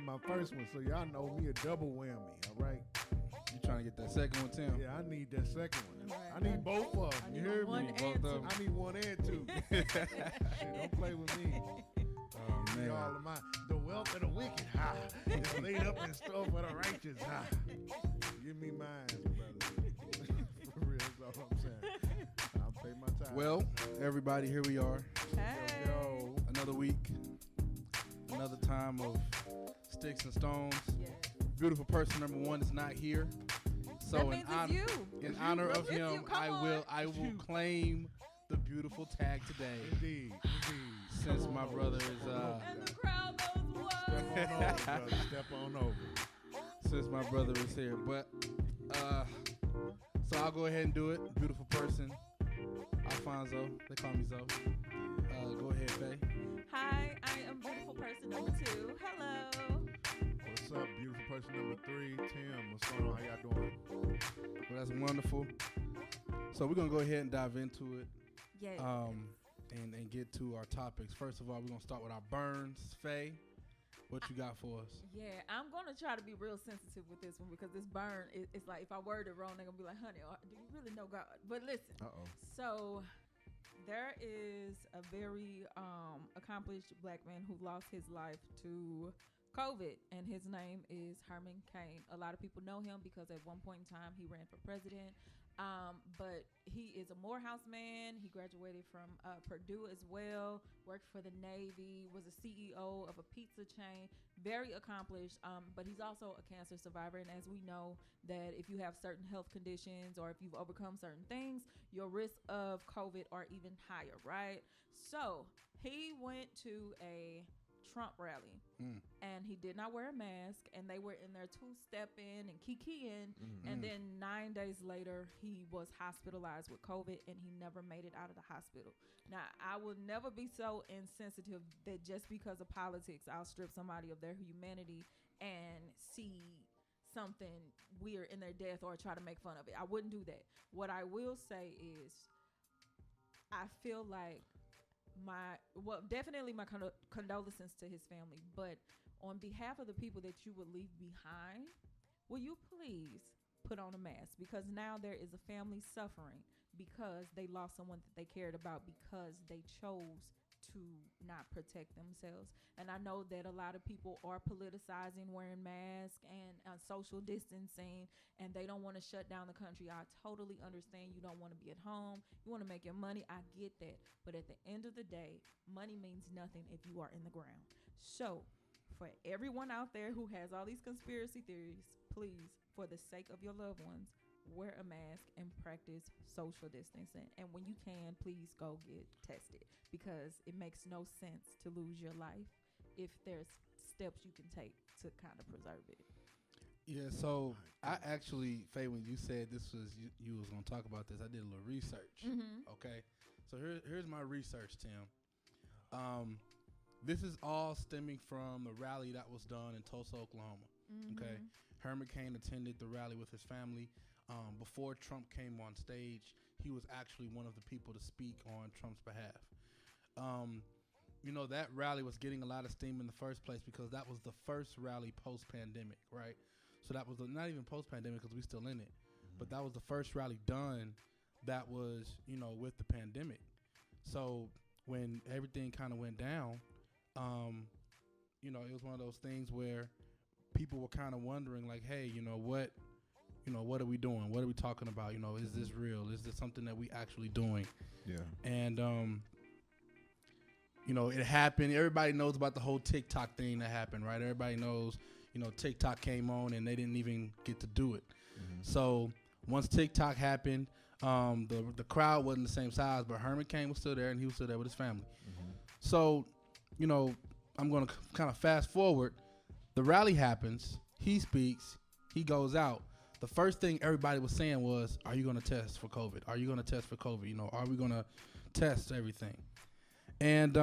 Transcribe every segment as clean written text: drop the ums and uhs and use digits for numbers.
in my first one, so y'all know me a double whammy, all right? You trying to get that second one, Tim? Yeah, I need that second one. Right. I need both of them. You hear one me? and Both of two. them. I need one and two. Shit, don't play with me. Oh man. All of my, the wealth of the wicked, ha, is laid up in store for the righteous, ha. Give me mine, brother. For real, that's all I'm saying. I'll pay my time. Well, everybody, here we are. Hey. Yo, Another week. Another time of sticks and stones. Yes. Beautiful person number one is not here. So That means it's you. in honor of It's you. him, Come on. I will claim the beautiful tag today. indeed. Since my brother is And the crowd knows Step what. on over, brother. Step on over. since my brother is here. But so I'll go ahead and do it. Beautiful person. Alfonso. They call me Zoe. Go ahead, Faye. Hi, I am beautiful person number 2. Hello. What's up, beautiful person number 3? Tim, what's going on? How y'all doing? Well, that's wonderful. So we're gonna go ahead and dive into it. Yeah. And get to our topics. First of all, we're gonna start with our burns. Faye, what you got for us? Yeah, I'm going to try to be real sensitive with this one because this burn, it's like if I word it wrong, they're going to be like, honey, do you really know God? But listen. Uh-oh. So there is a very accomplished black man who lost his life to COVID, and his name is Herman Cain. A lot of people know him because at one point in time he ran for president. But he is a Morehouse man. He graduated from Purdue as well, worked for the Navy, was a CEO of a pizza chain, very accomplished. But he's also a cancer survivor. And as we know that if you have certain health conditions or if you've overcome certain things, your risk of COVID are even higher, right? So he went to a Trump rally and he did not wear a mask, and they were in there two-stepping and kikiing, and then 9 days later he was hospitalized with COVID and he never made it out of the hospital. Now, I will never be so insensitive that just because of politics I'll strip somebody of their humanity and see something weird in their death or try to make fun of it. I wouldn't do that. What I will say is I feel like definitely my condolences to his family, but on behalf of the people that you would leave behind, will you please put on a mask? Because now there is a family suffering because they lost someone that they cared about because they chose to not protect themselves. And I know that a lot of people are politicizing wearing masks and social distancing, and they don't want to shut down the country. I totally understand. You don't want to be at home. You want to make your money. I get that. But at the end of the day, money means nothing if you are in the ground. So for everyone out there who has all these conspiracy theories, please, for the sake of your loved ones, wear a mask and practice social distancing. And when you can, please go get tested, because it makes no sense to lose your life if there's steps you can take to kind of preserve it. Yeah, so I actually, Faye, when you said this was you was gonna talk about this, I did a little research. Okay, so here's my research, Tim. This is all stemming from the rally that was done in Tulsa, Oklahoma. Okay, Herman Cain attended the rally with his family. Before Trump came on stage, he was actually one of the people to speak on Trump's behalf. That rally was getting a lot of steam in the first place because that was the first rally post-pandemic, right? So that was not even post-pandemic because we're still in it. But that was the first rally done that was, with the pandemic. So when everything kind of went down, it was one of those things where people were kind of wondering, like, hey, what are we doing? What are we talking about? Is this real? Is this something that we actually doing? Yeah. And, it happened. Everybody knows about the whole TikTok thing that happened, right? Everybody knows, TikTok came on and they didn't even get to do it. So once TikTok happened, the crowd wasn't the same size, but Herman Cain was still there and he was still there with his family. So, I'm going to kind of fast forward. The rally happens. He speaks. He goes out. The first thing everybody was saying was, are you going to test for COVID? Are you going to test for COVID? Are we going to test everything? And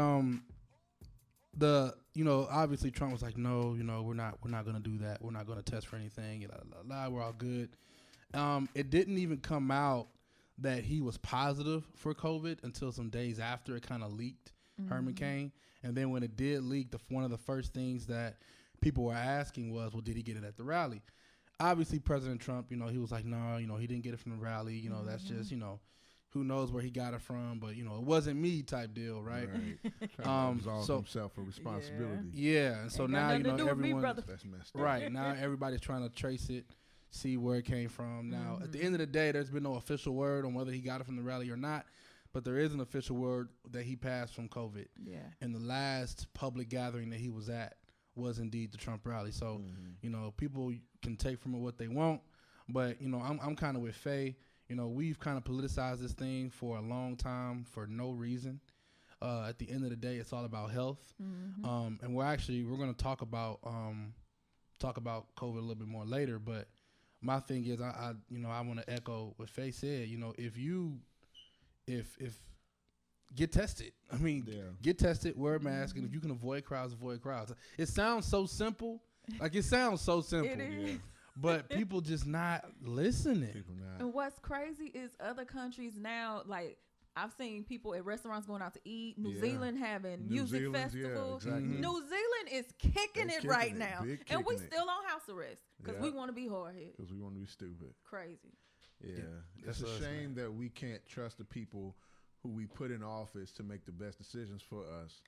obviously Trump was like, no, we're not going to do that. We're not going to test for anything. We're all good. It didn't even come out that he was positive for COVID until some days after it kind of leaked, Herman Cain. And then when it did leak, one of the first things that people were asking was, well, did he get it at the rally? Obviously, President Trump, he was like, no, he didn't get it from the rally. That's just, who knows where he got it from, but it wasn't me type deal, right? Absolve himself of responsibility. Yeah, and so now everyone, that's messed up. Right, now everybody's trying to trace it, see where it came from. Now, at the end of the day, there's been no official word on whether he got it from the rally or not, but there is an official word that he passed from COVID. Yeah, and the last public gathering that he was at was indeed the Trump rally. So, people can take from it what they want, but I'm kind of with Faye. We've kind of politicized this thing for a long time for no reason. At the end of the day, it's all about health. And we're going to talk about COVID a little bit more later. But my thing is, I want to echo what Faye said. If get tested. I mean, get tested, wear a mask, and if you can avoid crowds, avoid crowds. It sounds so simple. Like, it sounds so simple. It is. Yeah. But people just not listening. And what's crazy is other countries now, like, I've seen people at restaurants going out to eat. New Zealand having music festivals. Yeah, exactly. New Zealand is kicking it right now. And we it. still on house arrest because we want to be hard-headed. Because we want to be stupid. Crazy. Yeah. It's a shame that we can't trust the people who we put in office to make the best decisions for us,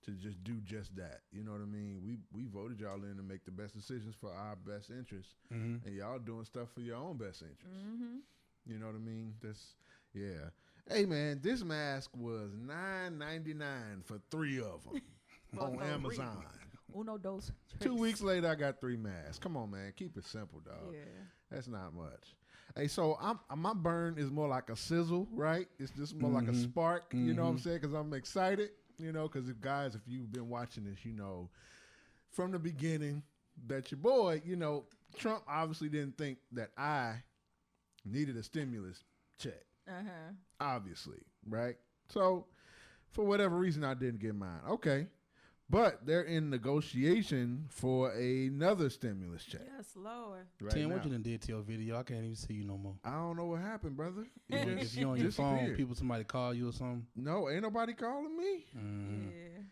to just do just that. You know what I mean? We voted y'all in to make the best decisions for our best interests, and y'all doing stuff for your own best interests. You know what I mean? Hey man, this mask was $9.99 for 3 of them on Amazon. Uno, dos, tres. 2 weeks later, I got 3 masks. Come on, man, keep it simple, dog. Yeah, that's not much. Hey, so my burn is more like a sizzle, right? It's just more like a spark. You know what I'm saying? Because I'm excited. Because guys, if you've been watching this, from the beginning that your boy, Trump obviously didn't think that I needed a stimulus check. Obviously, right? So for whatever reason, I didn't get mine. Okay. But they're in negotiation for another stimulus check. Yes, Lord. Right Tim, what you done did to your video? I can't even see you no more. I don't know what happened, brother. If you're on your phone, somebody call you or something? No, ain't nobody calling me. Yeah.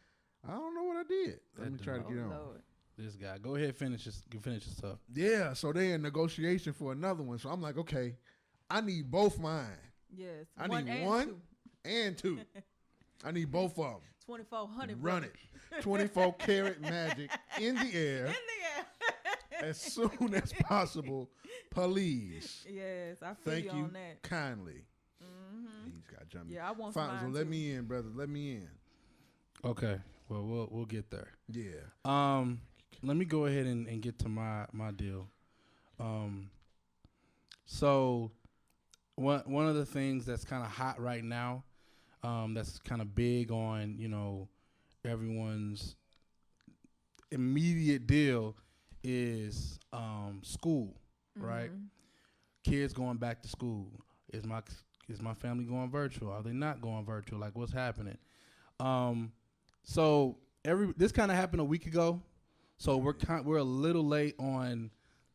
I don't know what I did. Let me try to get on. Lord. This guy. Go ahead, finish your stuff. Yeah, so they're in negotiation for another one. So I'm like, okay, I need both mine. Yes. I need one and two. I need both of them. 2400. Run it. 24 karat magic in the air. As soon as possible, please. Yes, I feel you on that. Thank you kindly. He's got jumping. Yeah, I want fine. So mine let too. me in, brother. Let me in. Okay. Well, we'll get there. Yeah. Let me go ahead and get to my deal. So one of the things that's kind of hot right now, that's kind of big on, everyone's immediate deal is school, right? Kids going back to school. Is my family going virtual? Are they not going virtual? Like, what's happening? So this kind of happened a week ago. So we're a little late on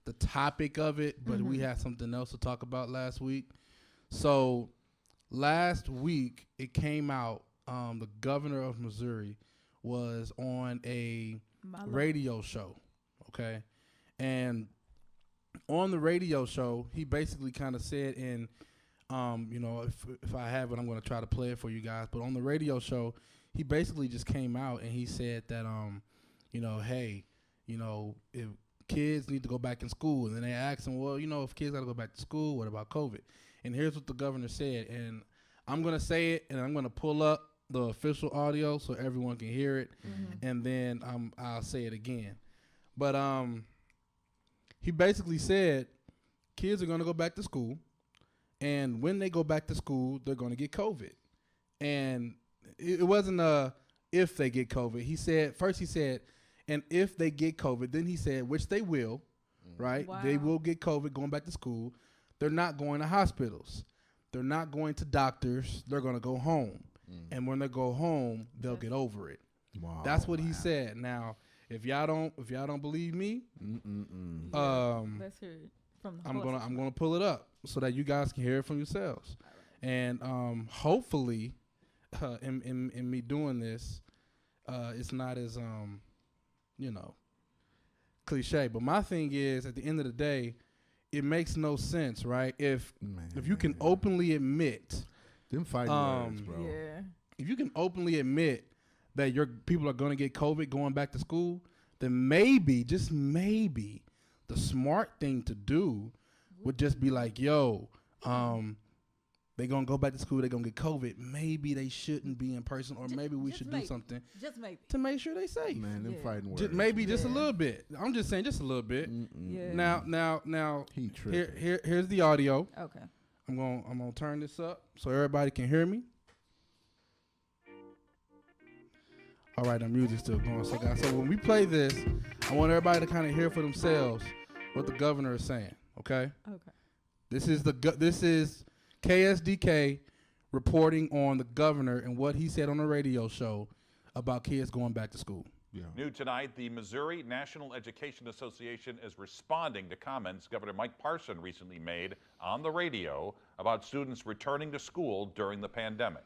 the topic of it, but we had something else to talk about last week. So last week it came out, the governor of Missouri was on a radio show, okay? And on the radio show, he basically kind of said if I have it, I'm going to try to play it for you guys. But on the radio show, he basically just came out and he said that, hey, if kids need to go back in school. And then they asked him, well, if kids got to go back to school, what about COVID? And here's what the governor said. And I'm going to say it, and I'm going to pull up the official audio so everyone can hear it. And then I'll say it again. But he basically said kids are going to go back to school. And when they go back to school, they're going to get COVID. And it wasn't if they get COVID. He said, and if they get COVID, then he said, which they will, right? Wow. They will get COVID going back to school. They're not going to hospitals. They're not going to doctors. They're going to go home. And when they go home, they'll get over it. Wow. That's what he said. Now, if y'all don't believe me, let's hear it from the I'm gonna pull it up so that you guys can hear it from yourselves. Right. And hopefully, in me doing this, it's not as cliche, but my thing is, at the end of the day, it makes no sense, right? If you can openly admit them fighting words, bro. Yeah. If you can openly admit that your people are going to get COVID going back to school, then maybe, just maybe, the smart thing to do would just be like, yo, they going to go back to school, they're going to get COVID. Maybe they shouldn't be in person, or maybe we should do something to make sure they safe. Man, them fighting words. Just a little bit. I'm just saying, just a little bit. Yeah. Now, here's the audio. Okay. I'm gonna turn this up so everybody can hear me. All right, the music's still going. So, guys, when we play this, I want everybody to kind of hear for themselves what the governor is saying. Okay. Okay. This is KSDK reporting on the governor and what he said on the radio show about kids going back to school. Yeah. New tonight, the Missouri National Education Association is responding to comments Governor Mike Parson recently made on the radio about students returning to school during the pandemic.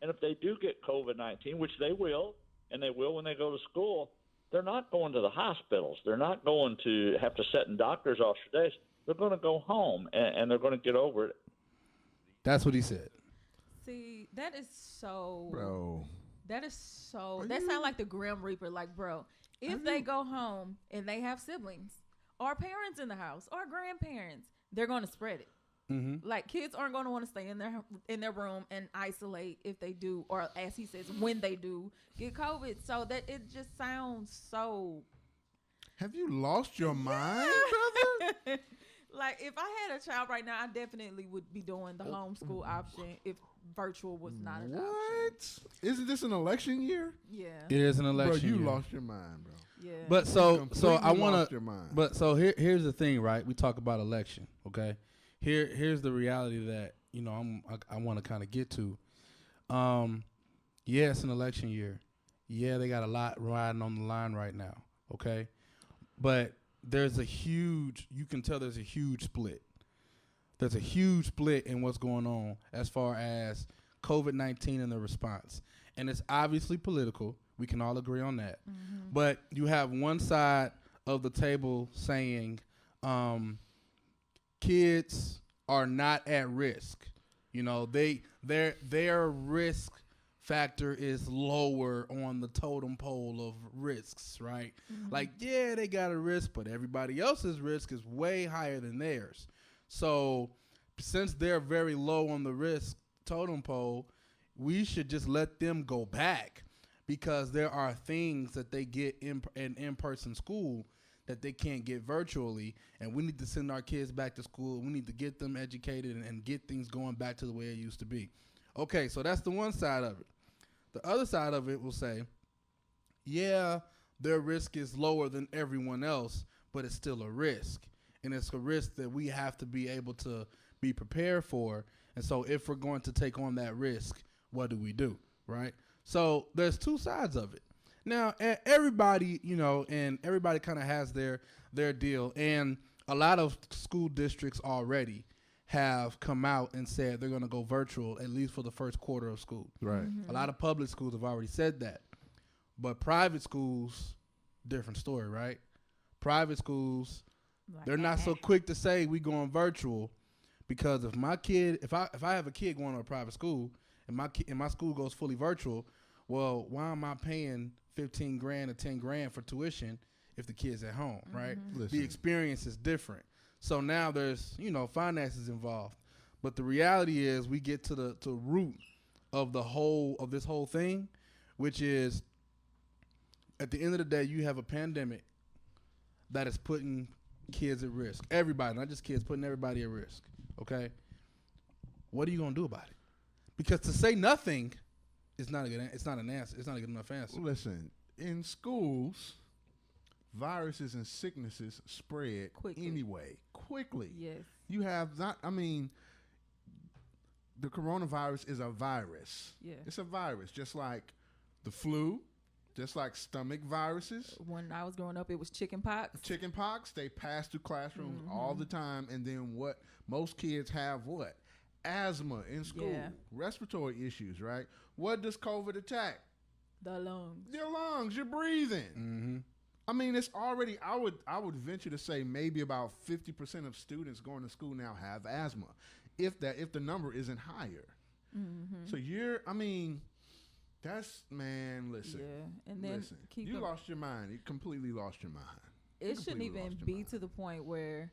And if they do get COVID-19, which they will, and they will when they go to school, they're not going to the hospitals. They're not going to have to sit in doctor's office for days. They're going to go home, and they're going to get over it. That's what he said. See, that is so... Bro. That is so... That sounds like the Grim Reaper. Like, bro, if they go home and they have siblings or parents in the house or grandparents, they're going to spread it. Mm-hmm. Like, kids aren't going to want to stay in their room and isolate if they do, or as he says, when they do get COVID. So that it just sounds so... Have you lost your mind, brother? Like, if I had a child right now, I definitely would be doing the homeschool option if virtual was not an option. What? Isn't this an election year? Yeah. It is an election Bro, you year. lost your mind, bro. Yeah. But so I want to... But so here's the thing, right? We talk about election, okay? Here's the reality that, you know, I want to kind of get to. Yeah, it's an election year. Yeah, they got a lot riding on the line right now, okay? But there's you can tell there's a huge split. There's a huge split in what's going on as far as COVID-19 and the response. And it's obviously political. We can all agree on that. Mm-hmm. But you have one side of the table saying kids are not at risk. You know, their risk factor is lower on the totem pole of risks, right? Mm-hmm. Like, yeah, they got a risk, but everybody else's risk is way higher than theirs. So since they're very low on the risk totem pole, we should just let them go back, because there are things that they get in in-person school that they can't get virtually, and we need to send our kids back to school. We need to get them educated and get things going back to the way it used to be. Okay, so that's the one side of it. The other side of it will say, yeah, their risk is lower than everyone else, but it's still a risk. And it's a risk that we have to be able to be prepared for. And so if we're going to take on that risk, what do we do, right? So there's two sides of it. Now, everybody, you know, and everybody kind of has their deal. And a lot of school districts already have come out and said they're going to go virtual, at least for the first quarter of school. Right. Mm-hmm. A lot of public schools have already said that. But private schools, different story, right? Private schools, they're not so quick to say we going virtual, because if my kid, if I have a kid going to a private school and my school goes fully virtual, well, why am I paying $15,000 or $10,000 for tuition if the kid's at home, right? Listen. The experience is different. So now there's, you know, finances involved. But the reality is we get to the root of this whole thing, which is at the end of the day, you have a pandemic that is putting kids at risk. Everybody, not just kids, putting everybody at risk. Okay? What are you going to do about it? Because to say nothing is not it's not an answer. It's not a good enough answer. Listen, in schools, viruses and sicknesses spread quickly. Yes. You have not, I mean, the coronavirus is a virus. Yeah. It's a virus, just like the flu, just like stomach viruses. When I was growing up, it was chicken pox. Chicken pox, they pass through classrooms all the time. And then what? Most kids have what? Asthma in school, respiratory issues, right? What does COVID attack? The lungs. Your lungs, you're breathing. Mm-hmm. I mean, it's already. I would venture to say maybe about 50% of students going to school now have asthma, if the number isn't higher. Mm-hmm. So that's man. Listen, yeah, and then you lost your mind. You completely lost your mind. It shouldn't even be to the point where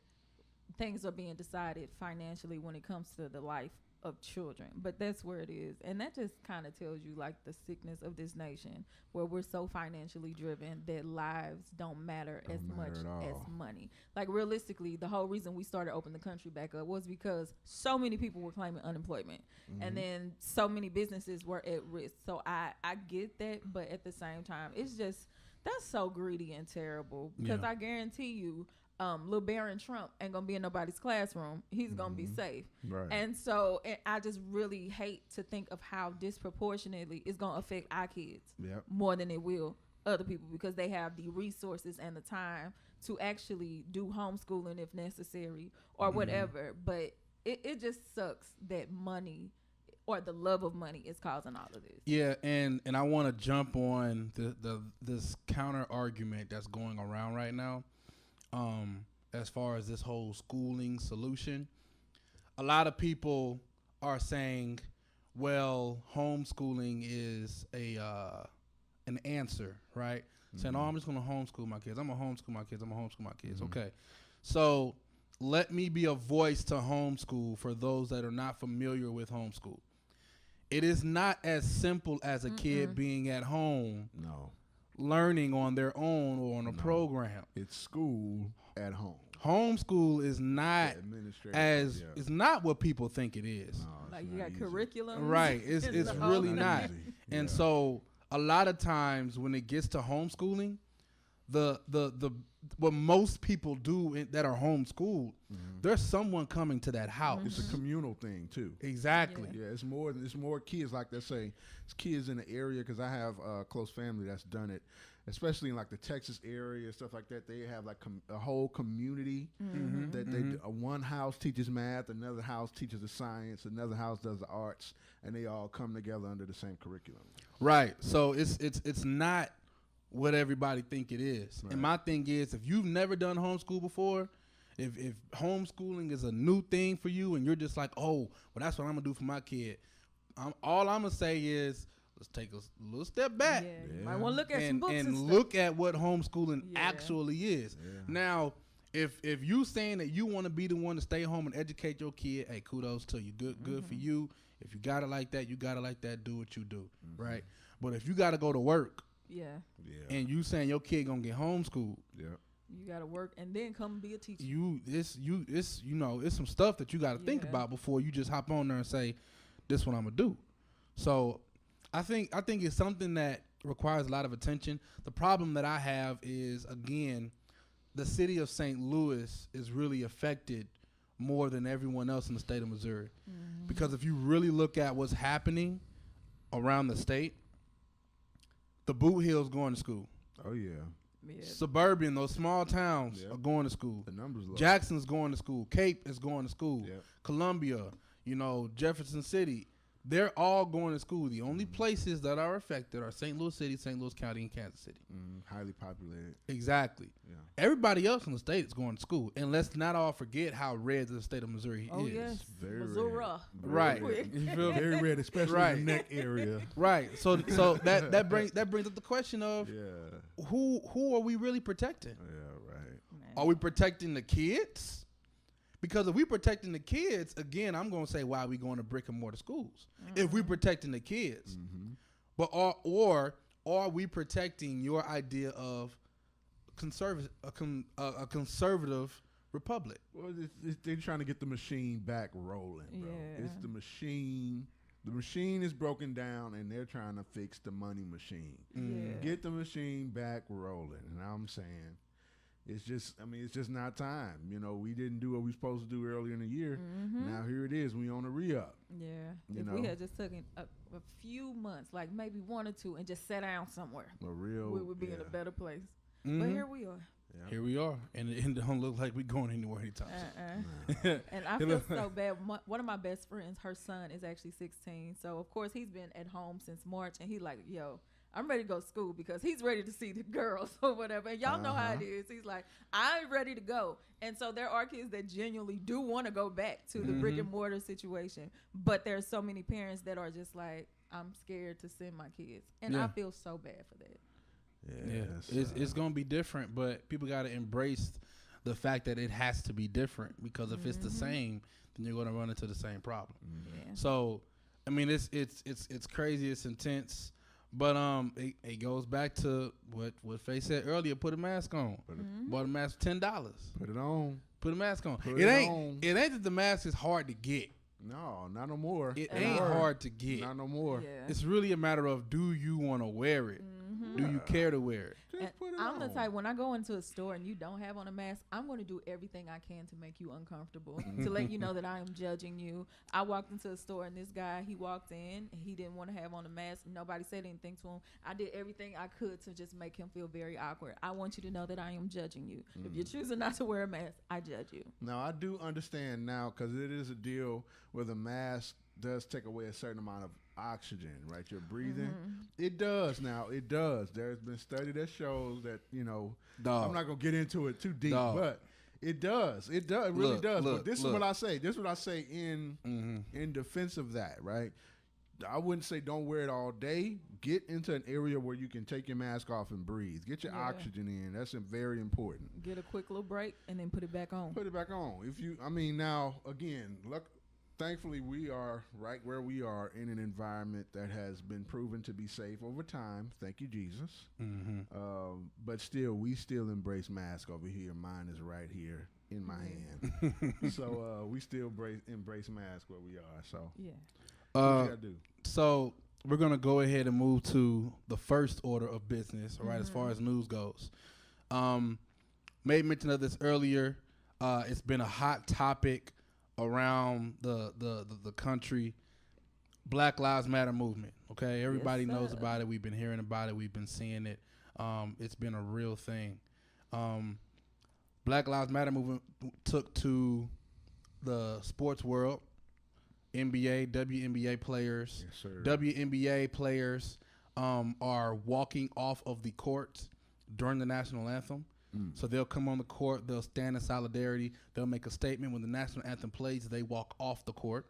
things are being decided financially when it comes to the life of children, but that's where it is, and that just kind of tells you like the sickness of this nation, where we're so financially driven that lives don't matter as much as money. Like realistically, the whole reason we started opening the country back up was because so many people were claiming unemployment, and then so many businesses were at risk. So I get that, but at the same time, it's just that's so greedy and terrible, because I guarantee you, Lil Baron Trump ain't gonna be in nobody's classroom. He's gonna be safe. Right. And so I just really hate to think of how disproportionately it's gonna affect our kids more than it will other people, because they have the resources and the time to actually do homeschooling if necessary or whatever. But it just sucks that money or the love of money is causing all of this. Yeah, and I want to jump on this counter argument that's going around right now. As far as this whole schooling solution, a lot of people are saying, well, homeschooling is an answer, right? Saying, oh, I'm just going to homeschool my kids. I'm going to homeschool my kids. I'm going to homeschool my kids. Okay. So let me be a voice to homeschool for those that are not familiar with homeschool. It is not as simple as a kid being at home. No. Learning on their own or on a program. It's school at home. Homeschool is not it's not what people think it is. No, like you got curriculum. Right. It's really not. And so a lot of times when it gets to homeschooling, the what most people do that are homeschooled, there's someone coming to that house. It's a communal thing too. Exactly. Yeah, it's more kids, like they say. It's kids in the area, because I have a close family that's done it, especially in like the Texas area, stuff like that. They have like a whole community that they one house teaches math, another house teaches the science, another house does the arts, and they all come together under the same curriculum. Right. So it's not what everybody think it is. Right. And my thing is, if you've never done homeschool before, if homeschooling is a new thing for you and you're just like, oh, well, that's what I'm going to do for my kid, all I'm going to say is, let's take a little step back. Yeah. You might want to look at some books and look at what homeschooling actually is. Yeah. Now, if you saying that you want to be the one to stay home and educate your kid, hey, kudos to you. Good for you. If you got it like that, you got it like that. Do what you do, right? But if you got to go to work, and you saying your kid gonna get homeschooled, you gotta work and then come be a teacher. It's some stuff that you gotta think about before you just hop on there and say, this what I'm gonna do. So I think it's something that requires a lot of attention. The problem that I have is, again, the city of St. Louis is really affected more than everyone else in the state of Missouri. Because if you really look at what's happening around the state, the Boot Hill's going to school. Oh, yeah. Suburban, those small towns are going to school. The numbers low. Jackson's going to school. Cape is going to school. Yep. Columbia, Jefferson City. They're all going to school. The only places that are affected are St. Louis City, St. Louis County, and Kansas City. Highly populated. Exactly. Yeah. Everybody else in the state is going to school. And let's not all forget how red the state of Missouri is. Oh, yes. Very Missouri. red. Right. You feel very red, especially in the neck area. Right. So that brings up the question of who are we really protecting? Yeah, right. Man. Are we protecting the kids? Because if we protecting the kids, again, I'm going to say, why are we going to brick and mortar schools? If we protecting the kids. But are we protecting your idea of a conservative republic? Well, they're trying to get the machine back rolling, bro. Yeah. It's the machine. The machine is broken down, and they're trying to fix the money machine. Get the machine back rolling. And I'm saying, it's just not time. We didn't do what we were supposed to do earlier in the year. Now here it is. We on a re-up. Yeah. If we had just taken a few months, like maybe 1 or 2, and just sat down somewhere, we would be in a better place. But here we are. Yeah. Here we are, and it don't look like we're going anywhere anytime soon. And I feel so bad. One of my best friends, her son is actually 16, so of course he's been at home since March, and he's like, "Yo, I'm ready to go to school because he's ready to see the girls or whatever. And y'all know how it is. He's like, I'm ready to go. And so there are kids that genuinely do want to go back to the brick and mortar situation. But there's so many parents that are just like, I'm scared to send my kids. And I feel so bad for that. Yeah, it's going to be different, but people got to embrace the fact that it has to be different, because if it's the same, then you're going to run into the same problem. So, I mean, it's crazy, it's intense, but it goes back to what Faye said earlier. Put a mask on. Bought a mask for $10. Put it on. Put a mask on. It ain't that the mask is hard to get. No, not no more. It ain't hard to get. Not no more. Yeah. It's really a matter of, do you want to wear it? Do you care to wear it? Just put it I'm on. the type, when I go into a store and you don't have on a mask, I'm going to do everything I can to make you uncomfortable, to let you know that I am judging you. I walked into a store and this guy, he walked in, he didn't want to have on a mask. Nobody said anything to him. I did everything I could to just make him feel very awkward. I want you to know that I am judging you. If you're choosing not to wear a mask, I judge you. Now, I do understand now, because it is a deal where the mask does take away a certain amount of oxygen, right? You're breathing. It does now. It does. There's been study that shows that, I'm not going to get into it too deep, but it does. It does. It really does. But this is what I say. This is what I say in defense of that, right? I wouldn't say don't wear it all day. Get into an area where you can take your mask off and breathe. Get your oxygen in. That's very important. Get a quick little break and then put it back on. Put it back on. Now, again, thankfully, we are right where we are in an environment that has been proven to be safe over time. Thank you, Jesus. But still, we still embrace mask over here. Mine is right here in my hand. So we still embrace mask where we are. So what you gotta do? So we're gonna go ahead and move to the first order of business. All right, as far as news goes, made mention of this earlier. It's been a hot topic around the country. Black Lives Matter movement. Okay, everybody knows about it. We've been hearing about it. We've been seeing it. It's been a real thing. Black Lives Matter movement took to the sports world. NBA, WNBA players. Yes, sir. WNBA players are walking off of the court during the national anthem. So they'll come on the court, they'll stand in solidarity, they'll make a statement. When the national anthem plays, they walk off the court.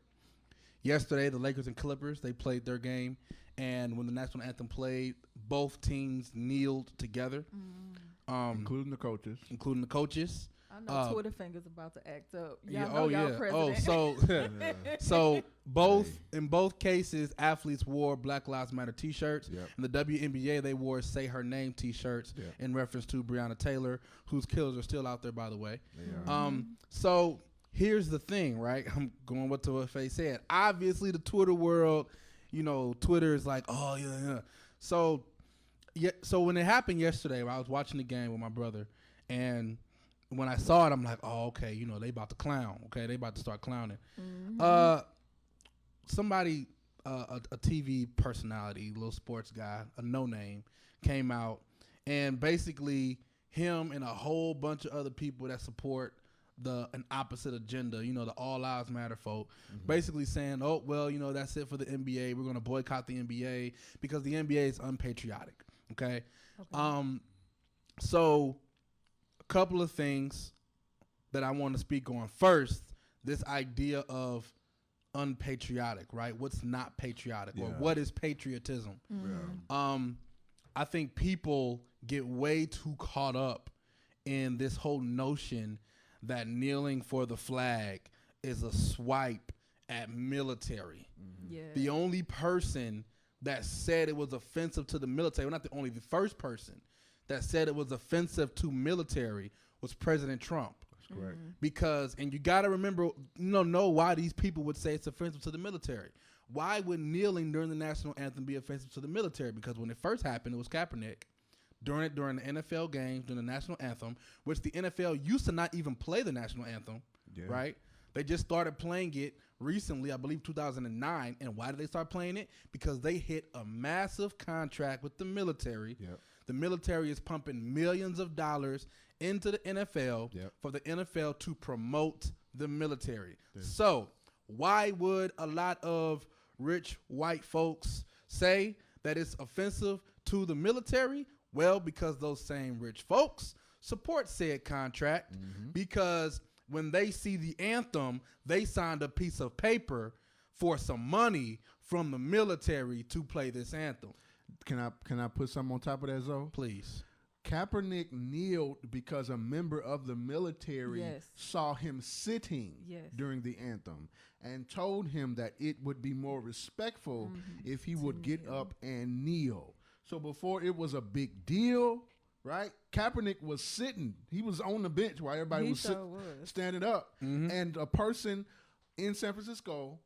Yesterday, the Lakers and Clippers, they played their game, and when the national anthem played, both teams kneeled together. Including the coaches. I know Twitter fingers about to act up. Y'all president. So in both cases, athletes wore Black Lives Matter T-shirts. In the WNBA, they wore "Say Her Name" T-shirts in reference to Breonna Taylor, whose killers are still out there, by the way. So here's the thing, right? I'm going with what Faye said. Obviously, the Twitter world, Twitter is like, oh yeah. So when it happened yesterday, I was watching the game with my brother, and when I saw it, I'm like, oh, okay, they about to clown. Okay, they about to start clowning. Somebody, a TV personality, little sports guy, a no-name, came out, and basically him and a whole bunch of other people that support an opposite agenda, the All Lives Matter folk, basically saying, oh, well, that's it for the NBA. We're going to boycott the NBA because the NBA is unpatriotic. Okay. So a couple of things that I want to speak on. First, this idea of unpatriotic, right? What's not patriotic, or what is patriotism? I think people get way too caught up in this whole notion that kneeling for the flag is a swipe at military. The only person that said it was offensive to the military, well, not the only, the first person that said it was offensive to military was President Trump. That's correct. Because, and you got to remember, know why these people would say it's offensive to the military. Why would kneeling during the national anthem be offensive to the military? Because when it first happened, it was Kaepernick. During the NFL games, during the national anthem, which the NFL used to not even play the national anthem, right? They just started playing it recently, I believe 2009. And why did they start playing it? Because they hit a massive contract with the military. The military is pumping millions of dollars into the NFL for the NFL to promote the military. So why would a lot of rich white folks say that it's offensive to the military? Well, because those same rich folks support said contract because when they see the anthem, they signed a piece of paper for some money from the military to play this anthem. Can I put something on top of that, Zoe? Please. Kaepernick kneeled because a member of the military saw him sitting during the anthem and told him that it would be more respectful if he would get up and kneel. So before it was a big deal, right? Kaepernick was sitting. He was on the bench while everybody was standing up. And a person in San Francisco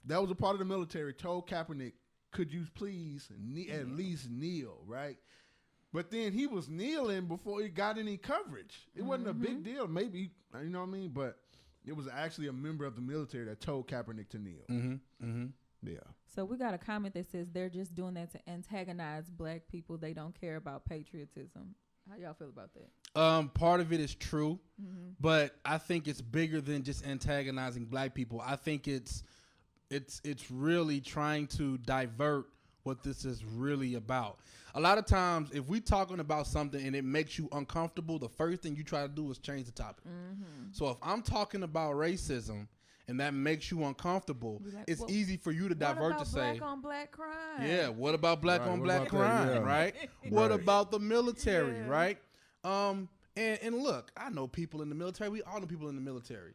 that was a part of the military told Kaepernick, could you please at least kneel, right? But then he was kneeling before he got any coverage. It wasn't a big deal. Maybe, you know what I mean? But it was actually a member of the military that told Kaepernick to kneel. Yeah. So we got a comment that says they're just doing that to antagonize black people. They don't care about patriotism. How y'all feel about that? Part of it is true, but I think it's bigger than just antagonizing black people. I think it's really trying to divert what this is really about. A lot of times, if we're talking about something and it makes you uncomfortable, the first thing you try to do is change the topic. So if I'm talking about racism and that makes you uncomfortable, like, it's easy for you to divert to say, black on black crime? Yeah, what about black on black crime, right? What about the military, right? And look, I know people in the military. We all know people in the military.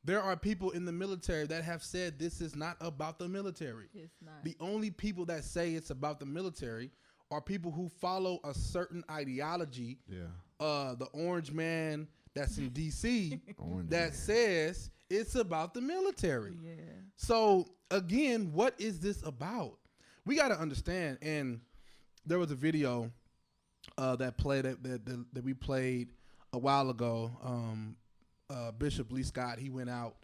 There are people in the military that have said this is not about the military. It's not. The only people that say it's about the military are people who follow a certain ideology. Yeah. The orange man that's in D.C. that says it's about the military. Yeah. So, again, what is this about? We got to understand, and there was a video that we played a while ago. Bishop Lee Scott, he went out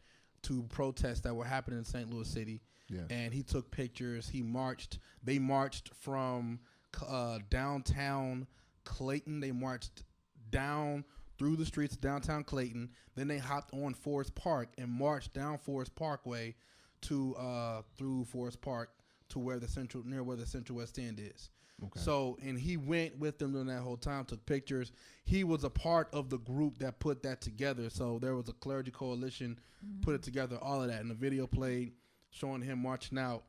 to protests that were happening in St. Louis City, and he took pictures. They marched from downtown Clayton. They marched down through the streets of downtown Clayton. Then they hopped on Forest Park and marched down Forest Parkway to through Forest Park to where the Central West End is. Okay. So, and he went with them during that whole time, took pictures. He was a part of the group that put that together. So there was a clergy coalition, put it together, all of that. And the video played showing him marching out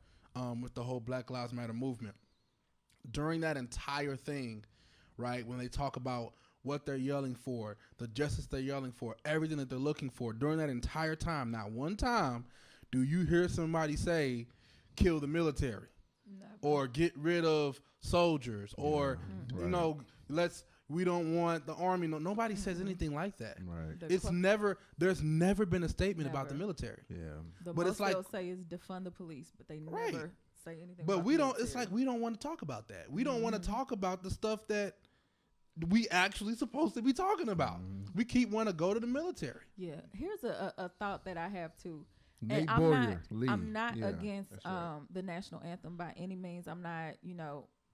with the whole Black Lives Matter movement. During that entire thing, right, when they talk about what they're yelling for, the justice they're yelling for, everything that they're looking for, during that entire time, not one time do you hear somebody say, kill the military. Or get rid of soldiers, or you know, we don't want the army. No, nobody says anything like that. Right. There's never been a statement about the military. Yeah. But it's like they'll say is defund the police, but they never say anything. But we don't. It's like we don't want to talk about that. We don't want to talk about the stuff that we actually supposed to be talking about. We keep wanting to go to the military. Yeah. Here's a thought that I have too. And I'm not against the national anthem by any means. I'm not,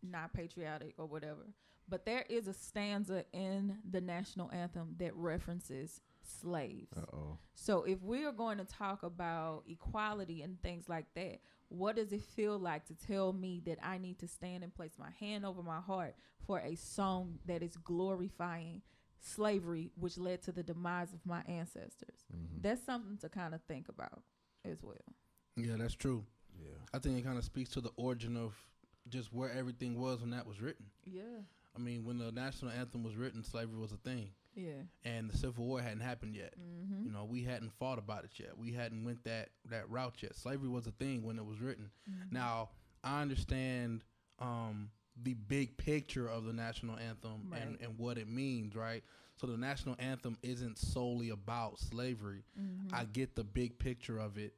not patriotic or whatever. But there is a stanza in the national anthem that references slaves. So if we are going to talk about equality and things like that, what does it feel like to tell me that I need to stand and place my hand over my heart for a song that is glorifying slavery, which led to the demise of my ancestors? That's something to kind of think about as well. Yeah, that's true. Yeah, I think it kind of speaks to the origin of just where everything was when that was written. Yeah, I mean, when the national anthem was written, slavery was a thing. Yeah, and the Civil War hadn't happened yet. We hadn't fought about it yet. We hadn't went that route yet. Slavery was a thing when it was written. Now I understand the big picture of the national anthem and what it means, right? So the national anthem isn't solely about slavery. I get the big picture of it,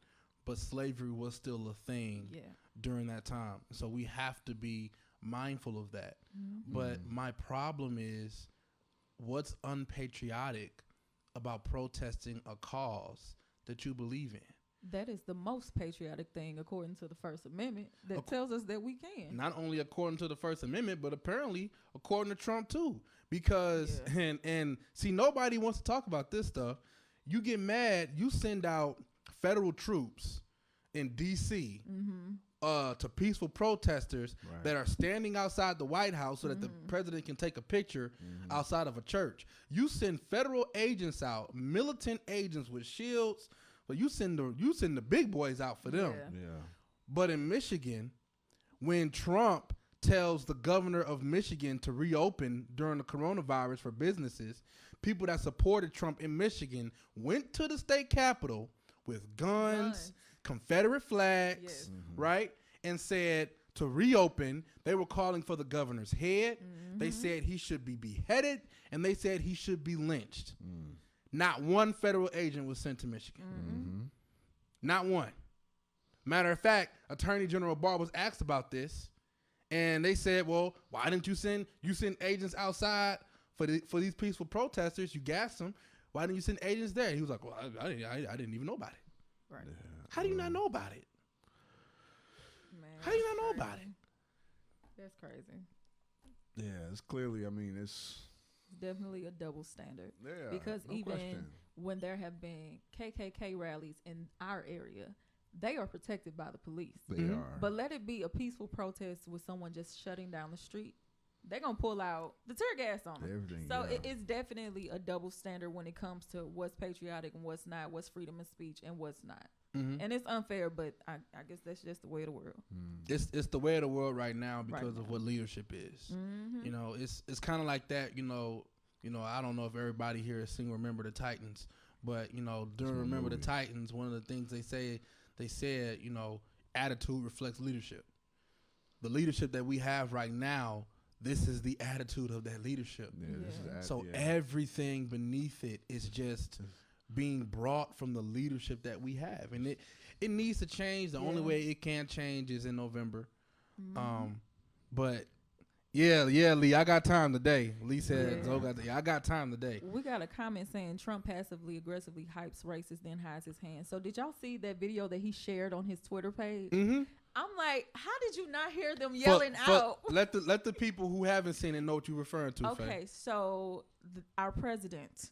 but slavery was still a thing during that time. So we have to be mindful of that. But my problem is, what's unpatriotic about protesting a cause that you believe in? That is the most patriotic thing according to the First Amendment that tells us that we can. Not only according to the First Amendment, but apparently according to Trump too. Because, and see, nobody wants to talk about this stuff. You get mad, you send out federal troops in D.C. To peaceful protesters that are standing outside the White House so that the president can take a picture outside of a church. You send federal agents out, militant agents with shields, but you send the big boys out for them. Yeah. But in Michigan, when Trump tells the governor of Michigan to reopen during the coronavirus for businesses, people that supported Trump in Michigan went to the state capitol with guns. Confederate flags, right? And said to reopen, they were calling for the governor's head. They said he should be beheaded, and they said he should be lynched. Not one federal agent was sent to Michigan. Not one. Matter of fact, Attorney General Barr was asked about this, and they said, well, why didn't you send agents outside for these peaceful protesters? You gassed them. Why didn't you send agents there? He was like, well, I didn't even know about it. Right. Yeah. How do you not know about it? Man, How do you not know about it? That's crazy. Yeah, it's clearly, I mean, it's Definitely a double standard. yeah, Because no even question. when there have been KKK rallies in our area, they are protected by the police. They are. But let it be a peaceful protest with someone just shutting down the street. They're going to pull out the tear gas on them. Everything. So yeah. it's definitely a double standard when it comes to what's patriotic and what's not, what's freedom of speech and what's not. And it's unfair, but I guess that's just the way of the world. It's the way of the world right now because Right of what leadership is. You know, it's kind of like that. You know, I don't know if everybody here has seen Remember the Titans, but during Remember the Titans, one of the things they said, attitude reflects leadership. The leadership that we have right now, this is the attitude of that leadership. So everything beneath it is just being brought from the leadership that we have, and it needs to change. The only way it can change is in November. But yeah, Lee, I got time today. Lee said, I got time today. We got a comment saying Trump passively aggressively hypes racists, then hides his hand. So did y'all see that video that he shared on his Twitter page? I'm like, how did you not hear them yelling out? Let the people who haven't seen it know what you're referring to. Okay, Faye. so our president,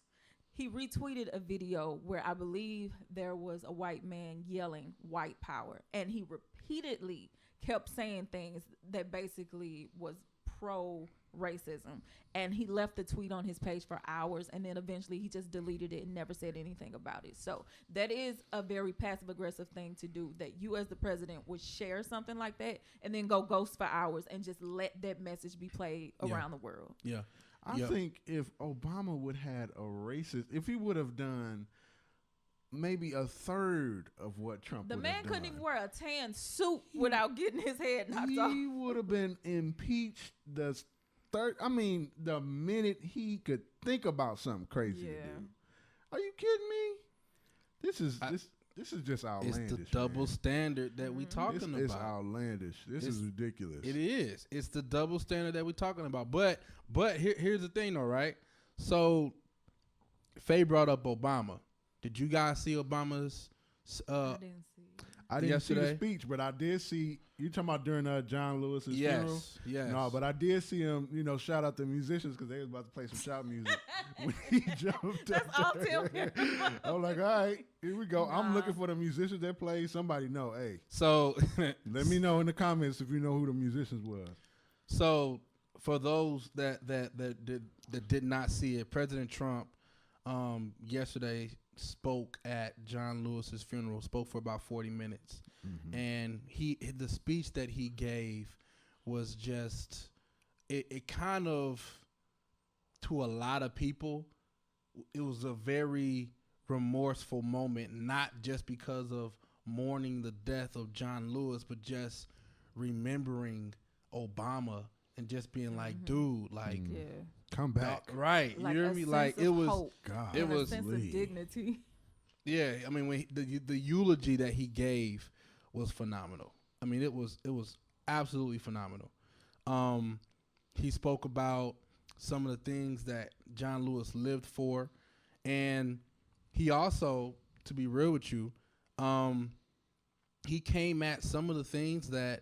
he retweeted a video where I believe there was a white man yelling white power, and he repeatedly kept saying things that basically was pro-racism, and he left the tweet on his page for hours, and then eventually he just deleted it and never said anything about it. So that is a very passive-aggressive thing to do, that you as the president would share something like that and then go ghost for hours and just let that message be played around the world. I think if Obama would had a racist, if he would have done maybe a third of what Trump The would man have couldn't done, even wear a tan suit without getting his head knocked off. he would have been impeached the minute he could think about something crazy to do. Are you kidding me? This is just outlandish. It's the double standard that we talking about. It's outlandish. This is ridiculous. It is. It's the double standard that we talking about. But here's the thing, though, right? So, Faye brought up Obama. Did you guys see Obama's? I didn't see. I didn't see the speech, but I did see. You talking about during John Lewis's funeral? Yes. No, but I did see him. Shout out the musicians because they was about to play some shout music when he jumped. That's all Tim. I was like, all right, here we go. I'm looking for the musicians that play. Somebody know, hey. So let me know in the comments if you know who the musicians was. So for those that did not see it, President Trump yesterday spoke at John Lewis's funeral, spoke for about 40 minutes. And the speech that he gave was just, it kind of, to a lot of people, it was a very remorseful moment, not just because of mourning the death of John Lewis, but just remembering Obama and just being like, dude, like, come back. Right. Like, you hear me? Like, it was, hope. God, it was a sense of dignity. Yeah, I mean, when the eulogy that he gave was phenomenal. I mean, it was absolutely phenomenal. He spoke about some of the things that John Lewis lived for, and he also, to be real with you, he came at some of the things that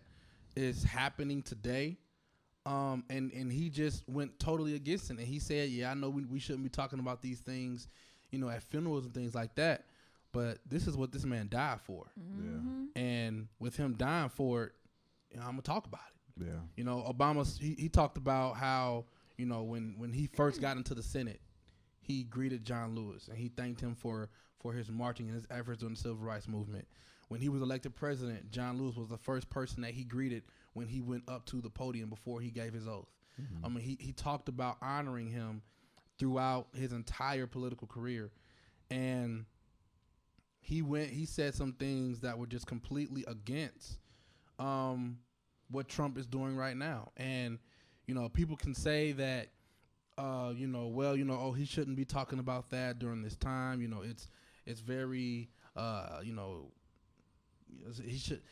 is happening today, and he just went totally against it. And he said, "Yeah, I know we shouldn't be talking about these things, at funerals and things like that." But this is what this man died for. And with him dying for it, I'm going to talk about it. Yeah. Obama, he talked about how, when he first got into the Senate, he greeted John Lewis and he thanked him for his marching and his efforts during the Civil Rights Movement. When he was elected president, John Lewis was the first person that he greeted when he went up to the podium before he gave his oath. I mean, he talked about honoring him throughout his entire political career. And he said some things that were just completely against what Trump is doing right now. And, people can say that, he shouldn't be talking about that during this time. It's very,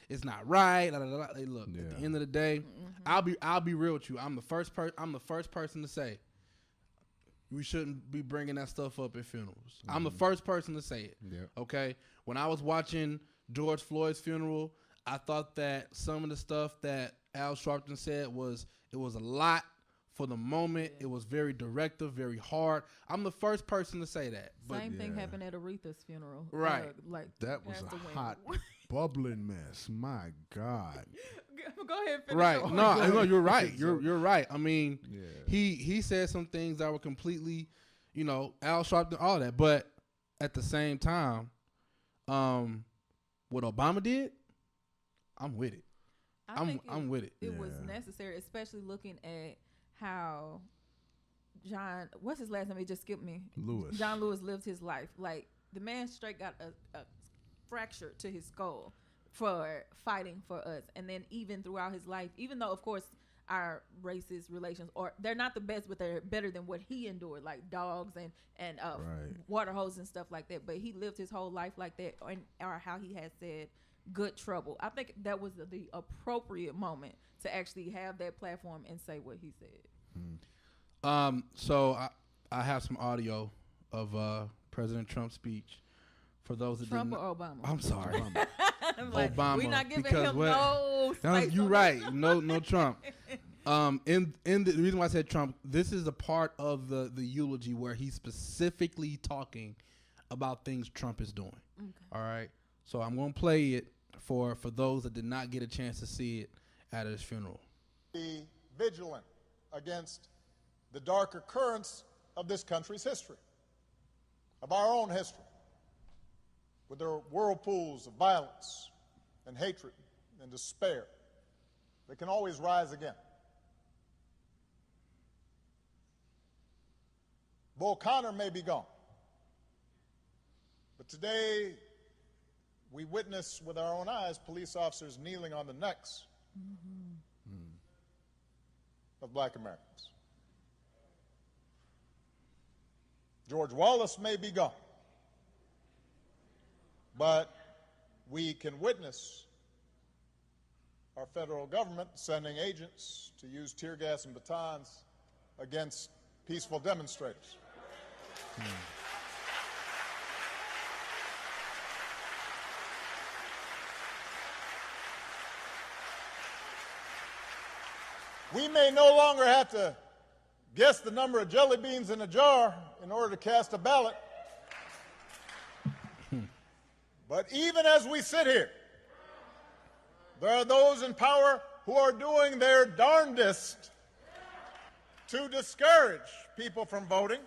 it's not right. Hey, look, at the end of the day, I'll be real with you. I'm the first person to say we shouldn't be bringing that stuff up at funerals. I'm the first person to say it. Yep. Okay. When I was watching George Floyd's funeral, I thought that some of the stuff that Al Sharpton said it was a lot for the moment. It was very directive, very hard. I'm the first person to say that. Same thing happened at Aretha's funeral. Right. That was a hot, bubbling mess. My God. Go ahead. Finish right. No, you're right. You're right. I mean, he said some things that were completely, Al Sharpton, all that. But at the same time, what Obama did, I'm with it. I'm with it. It was necessary, especially looking at how John, what's his last name? It just skipped me. Lewis. John Lewis lived his life. Like, the man straight got a fracture to his skull for fighting for us. And then even throughout his life, even though, of course, our racist relations, or they're not the best, but they're better than what he endured, like dogs and water hoses and stuff like that. But he lived his whole life like that, or how he has said, good trouble. I think that was the appropriate moment to actually have that platform and say what he said. So I have some audio of President Trump's speech. For those that Trump or Obama? I'm sorry. Like, Obama. We're not giving him no space. You're right. No Trump. In the reason why I said Trump, this is a part of the eulogy where he's specifically talking about things Trump is doing. Okay. All right. So I'm going to play it for those that did not get a chance to see it at his funeral. Be vigilant against the darker currents of this country's history, of our own history, with their whirlpools of violence and hatred and despair that can always rise again. Bull Connor may be gone, but today we witness with our own eyes police officers kneeling on the necks of black Americans. George Wallace may be gone, but we can witness our federal government sending agents to use tear gas and batons against peaceful demonstrators. We may no longer have to guess the number of jelly beans in a jar in order to cast a ballot. But even as we sit here, there are those in power who are doing their darndest to discourage people from voting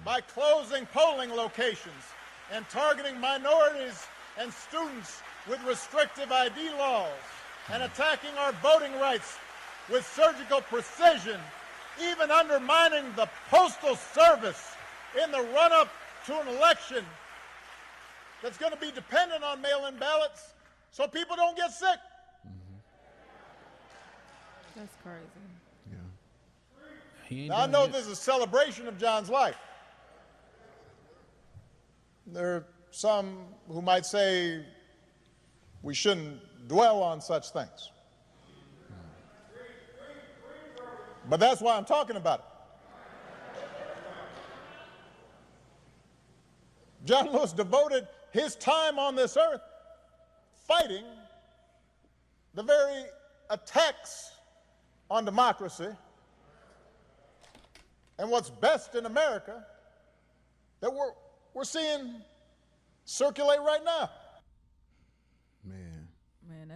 by closing polling locations and targeting minorities and students with restrictive ID laws and attacking our voting rights with surgical precision, even undermining the Postal Service in the run-up to an election that's going to be dependent on mail-in ballots so people don't get sick. That's crazy. Yeah. Now, I know this is a celebration of John's life. There are some who might say we shouldn't dwell on such things. But that's why I'm talking about it. John Lewis devoted his time on this earth fighting the very attacks on democracy and what's best in America that we're seeing circulate right now. Man.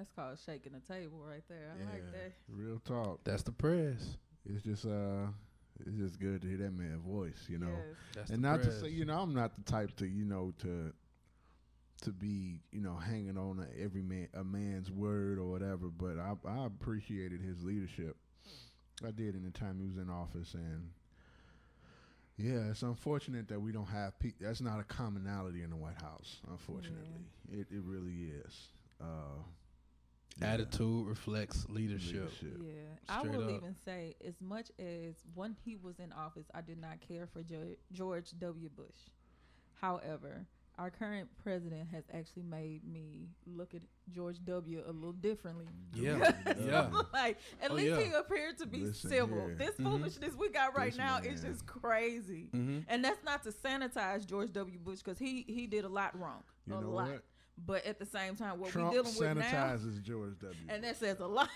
That's called shaking the table right there. I like that. Real talk. That's the press. It's just good to hear that man's voice, you know. Yes. That's And the not press. to say, you know, I'm not the type to, you know, to be, you know, hanging on a man's word or whatever, but I appreciated his leadership. I did in the time he was in office, and yeah, it's unfortunate that we don't have that's not a commonality in the White House, unfortunately. Yeah. It really is. Attitude reflects leadership. Yeah, I will even say, as much as when he was in office, I did not care for George W. Bush. However, our current president has actually made me look at George W. a little differently. Yeah, yeah. Like, at least he appeared to be civil. Here. This foolishness we got right now is just crazy. And that's not to sanitize George W. Bush, because he did a lot wrong. You know lot. What? But at the same time, what Trump we're dealing with now sanitizes George W. And that says a lot.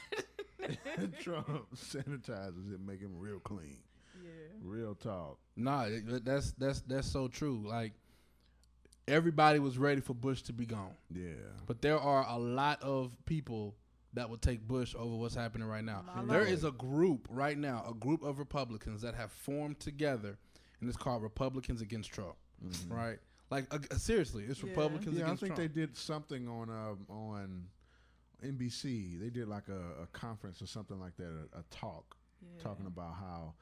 Trump sanitizes it, make him real clean. Yeah. Real talk. Nah, that's so true. Like, everybody was ready for Bush to be gone. Yeah. But there are a lot of people that would take Bush over what's happening right now. There is a group right now, a group of Republicans that have formed together, and it's called Republicans Against Trump. Right? Like, seriously, it's Republicans against Trump. I think they did something on NBC. They did like a conference or something like that, a talk, talking about how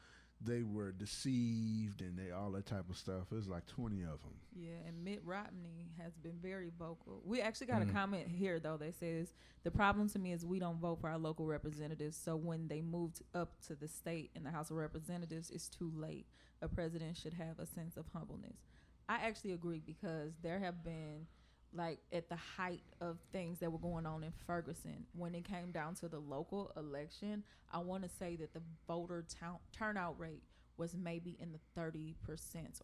they were deceived and all that type of stuff. There's like 20 of them. Yeah, and Mitt Romney has been very vocal. We actually got a comment here, though, that says, the problem to me is we don't vote for our local representatives, so when they moved up to the state in the House of Representatives, it's too late. A president should have a sense of humbleness. I actually agree, because there have been, like, at the height of things that were going on in Ferguson, when it came down to the local election, I want to say that the voter turnout rate was maybe in the 30%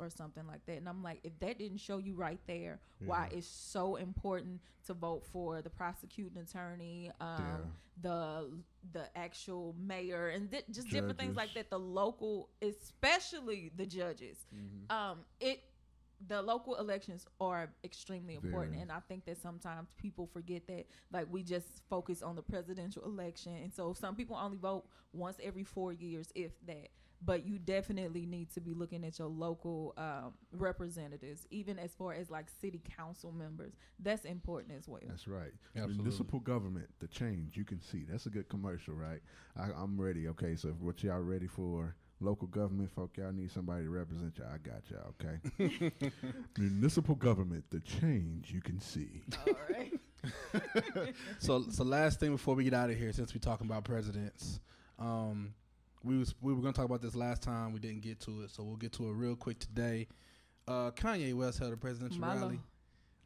or something like that. And I'm like, if that didn't show you right there why it's so important to vote for the prosecuting attorney, the actual mayor, and just different things like that, the local, especially the judges, the local elections are extremely important. And I think that sometimes people forget that, like, we just focus on the presidential election. And so some people only vote once every 4 years, if that. But you definitely need to be looking at your local representatives, even as far as like city council members. That's important as well. That's right. Absolutely. Municipal government, the change you can see. That's a good commercial, right? I'm ready. Okay, so what y'all ready for? Local government folk, y'all need somebody to represent y'all. I got y'all, okay? Municipal government, the change you can see. All right. So last thing before we get out of here, since we're talking about presidents, we were going to talk about this last time. We didn't get to it, so we'll get to it real quick today. Kanye West held a presidential rally.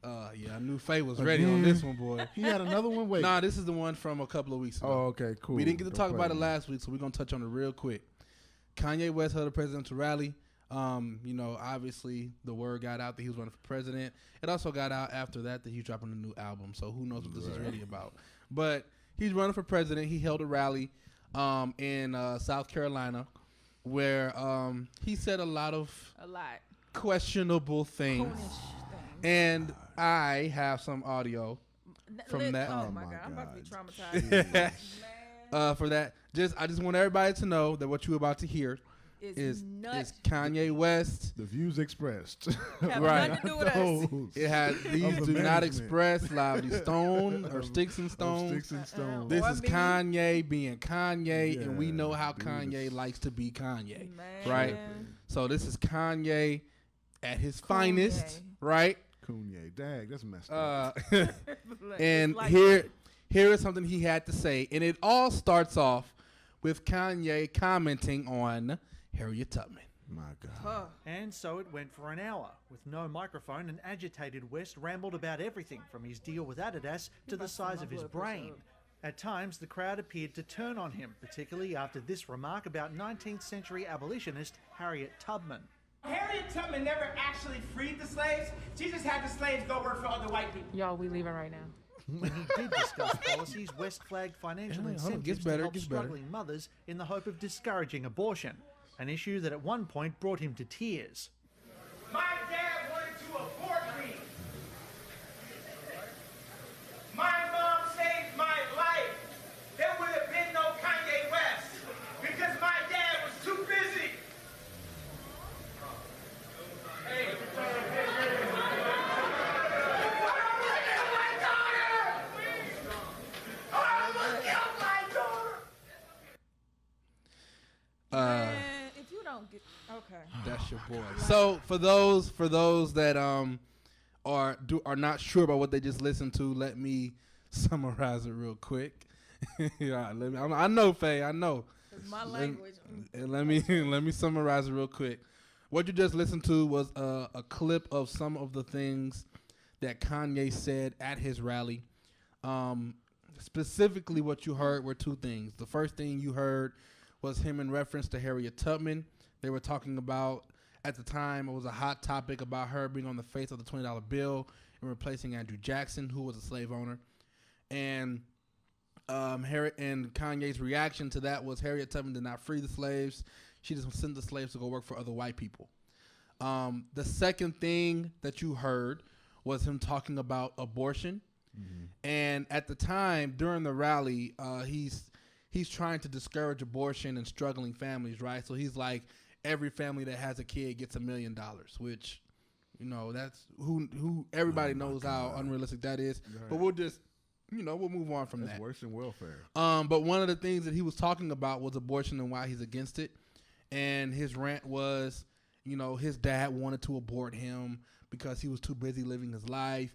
Yeah, I knew Faye was ready on this one, boy. He had another one? Wait. Nah, this is the one from a couple of weeks ago. Oh, okay, cool. We didn't get to talk about it last week, so we're going to touch on it real quick. Kanye West held a presidential rally. You know, obviously the word got out that he was running for president. It also got out after that he's dropping a new album, so who knows what this is really about. But he's running for president. He held a rally in South Carolina where he said a lot questionable things. And I have some audio from that. Oh my God, I'm about to be traumatized. For that, I just want everybody to know that what you're about to hear is Kanye West. The views expressed. Have nothing to do with us. It has these do not express loudly stone or sticks and stones. This is Kanye being Kanye, and we know how Kanye likes to be Kanye, right? So this is Kanye at his finest, right? Kanye, dag, that's messed up. And here is something he had to say, and it all starts off with Kanye commenting on Harriet Tubman. My God. And so it went for an hour. With no microphone, an agitated West rambled about everything from his deal with Adidas to the size of his brain. At times, the crowd appeared to turn on him, particularly after this remark about 19th century abolitionist Harriet Tubman. Harriet Tubman never actually freed the slaves. She just had the slaves go work for other white people. Y'all, we leaving right now. When he did discuss policies, West flagged financial incentives to help struggling mothers in the hope of discouraging abortion, an issue that at one point brought him to tears. My dad wanted to abort me. My mom saved my That's your boy. So for those that are not sure about what they just listened to, let me summarize it real quick. Yeah, I know, Faye. I know. It's my language. Let me summarize it real quick. What you just listened to was a clip of some of the things that Kanye said at his rally. Specifically, what you heard were two things. The first thing you heard was him in reference to Harriet Tubman. They were talking about, at the time, it was a hot topic about her being on the face of the $20 bill and replacing Andrew Jackson, who was a slave owner. And Kanye's reaction to that was Harriet Tubman did not free the slaves. She just sent the slaves to go work for other white people. The second thing that you heard was him talking about abortion. Mm-hmm. And at the time, during the rally, he's trying to discourage abortion in struggling families, right? So he's like, every family that has a kid gets $1 million, which, that's who everybody knows how unrealistic that is. Right. But we'll just, we'll move on from that. That's worse than welfare. But one of the things that he was talking about was abortion and why he's against it. And his rant was, his dad wanted to abort him because he was too busy living his life.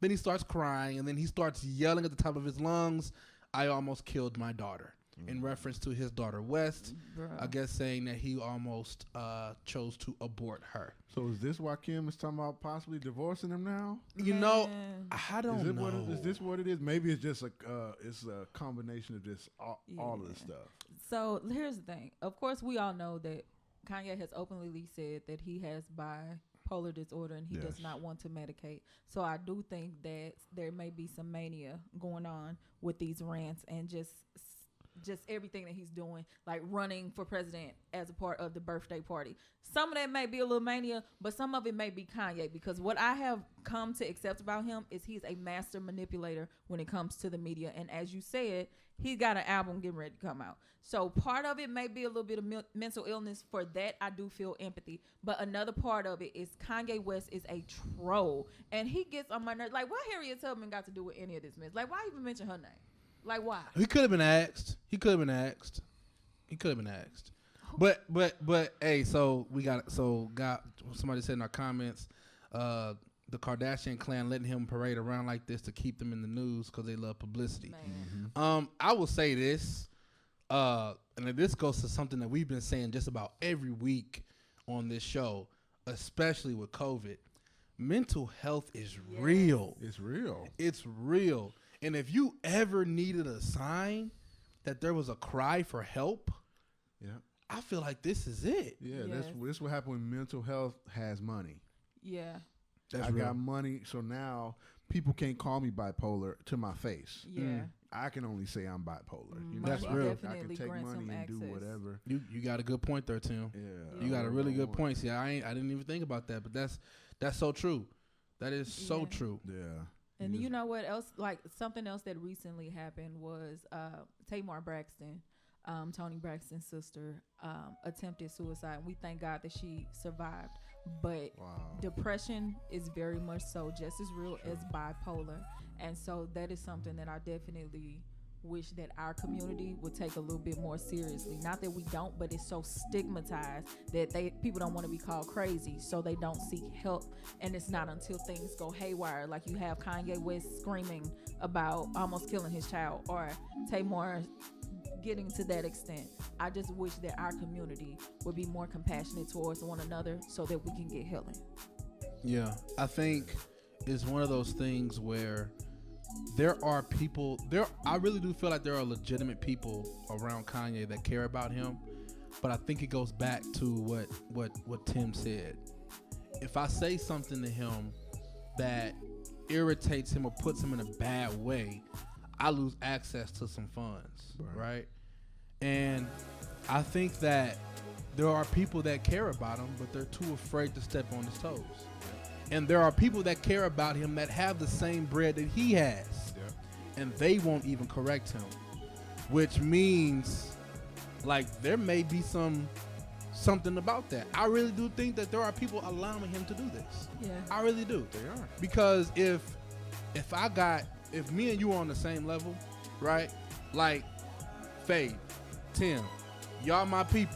Then he starts crying, and then he starts yelling at the top of his lungs, "I almost killed my daughter," in reference to his daughter West. Bruh. I guess saying that he almost chose to abort her. So is this why Kim is talking about possibly divorcing him now? I don't know. Is this what it is? Maybe it's just a combination of just all of this stuff. So here's the thing. Of course, we all know that Kanye has openly said that he has bipolar disorder and he does not want to medicate. So I do think that there may be some mania going on with these rants and just everything that he's doing, like running for president as a part of the birthday party. Some of that may be a little mania, but some of it may be Kanye, because what I have come to accept about him is he's a master manipulator when it comes to the media. And as you said, he got an album getting ready to come out. So part of it may be a little bit of mental illness. For that, I do feel empathy. But another part of it is Kanye West is a troll. And he gets on my nerves. Like, what Harriet Tubman got to do with any of this mess? Like, why even mention her name? Like, why? He could have been asked. But hey, so somebody said in our comments, the Kardashian clan letting him parade around like this to keep them in the news because they love publicity. I will say this, and this goes to something that we've been saying just about every week on this show, especially with COVID. Mental health is real. It's real. It's real. And if you ever needed a sign that there was a cry for help, I feel like this is it. Yeah, that's what happened when mental health has money. Yeah. I got money, so now people can't call me bipolar to my face. Yeah. I can only say I'm bipolar. That's real. I can take money and do whatever. You got a good point there, Tim. Yeah. You got a really good point. See, I didn't even think about that, but that's so true. That is so true. Yeah. And you know what else? Like, something else that recently happened was Tamar Braxton, Toni Braxton's sister, attempted suicide. We thank God that she survived. But depression is very much so just as real as bipolar. And so that is something that I definitely wish that our community would take a little bit more seriously. Not that we don't, but it's so stigmatized that people don't want to be called crazy, so they don't seek help. And it's not until things go haywire, like you have Kanye West screaming about almost killing his child, or Tamar getting to that extent. I just wish that our community would be more compassionate towards one another so that we can get healing. Yeah, I think it's one of those things where there are people I really do feel like there are legitimate people around Kanye that care about him, but I think it goes back to what Tim said. If I say something to him that irritates him or puts him in a bad way, I lose access to some funds, right? And I think that there are people that care about him, but they're too afraid to step on his toes. And there are people that care about him that have the same bread that he has, and they won't even correct him, which means, like, there may be something about that. I really do think that there are people allowing him to do this. Yeah, I really do. They are. Because if me and you are on the same level, right? Like, Faye, Tim, y'all my peoples.